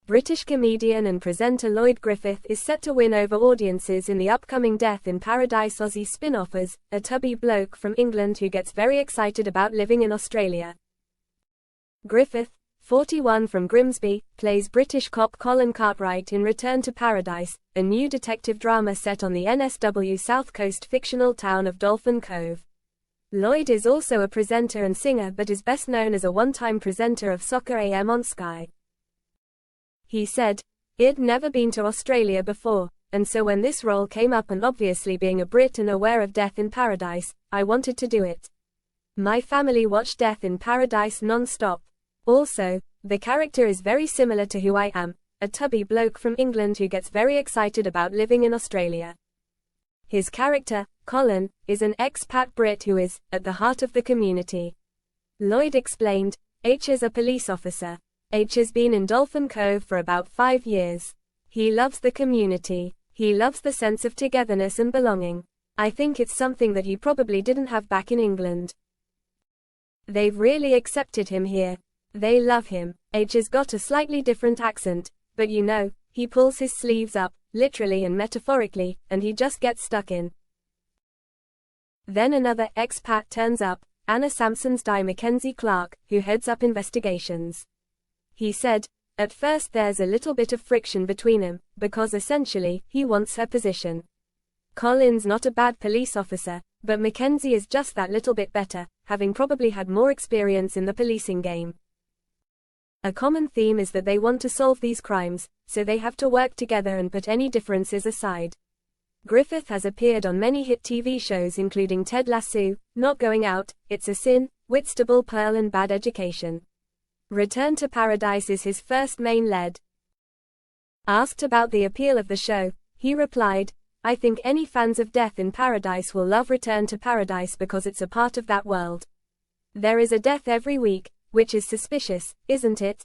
British comedian and presenter Lloyd Griffith is set to win over audiences in the upcoming Death in Paradise Aussie spin-off as a tubby bloke from England who gets very excited about living in Australia. Griffith, 41 from Grimsby, plays British cop Colin Cartwright in Return to Paradise, a new detective drama set on the NSW South Coast fictional town of Dolphin Cove. Lloyd is also a presenter and singer but is best known as a one-time presenter of Soccer AM on Sky. He said, "I'd never been to Australia before, and so when this role came up and obviously being a Brit and aware of Death in Paradise, I wanted to do it. My family watched Death in Paradise non-stop. Also, the character is very similar to who I am, a tubby bloke from England who gets very excited about living in Australia." His character, Colin, is an expat Brit who is at the heart of the community. Lloyd explained, "H is a police officer. H has been in Dolphin Cove for about 5 years. He loves the community. He loves the sense of togetherness and belonging. I think it's something that he probably didn't have back in England. They've really accepted him here. They love him. H has got a slightly different accent, but you know, he pulls his sleeves up, literally and metaphorically, and he just gets stuck in." Then another expat turns up, Anna Sampson's Di Mackenzie Clark, who heads up investigations. He said, "At first there's a little bit of friction between them, because essentially, he wants her position. Colin's not a bad police officer, but Mackenzie is just that little bit better, having probably had more experience in the policing game. A common theme is that they want to solve these crimes, so they have to work together and put any differences aside." Griffith has appeared on many hit TV shows including Ted Lasso, Not Going Out, It's a Sin, Whitstable Pearl and Bad Education. Return to Paradise is his first main lead. Asked about the appeal of the show, he replied, "I think any fans of Death in Paradise will love Return to Paradise because it's a part of that world. There is a death every week, which is suspicious, isn't it?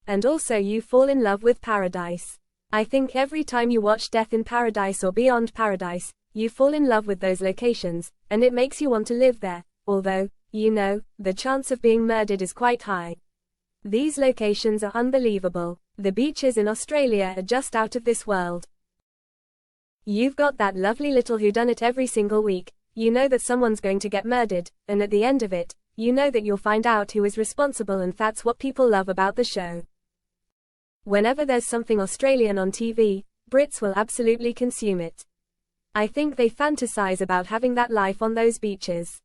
And also you fall in love with paradise. I think every time you watch Death in Paradise or Beyond Paradise, you fall in love with those locations, and it makes you want to live there, although, you know, the chance of being murdered is quite high. These locations are unbelievable. The beaches in Australia are just out of this world. You've got that lovely little whodunit every single week. You know that someone's going to get murdered, and at the end of it, you know that you'll find out who is responsible, and that's what people love about the show. Whenever there's something Australian on TV, Brits will absolutely consume it. I think they fantasize about having that life on those beaches."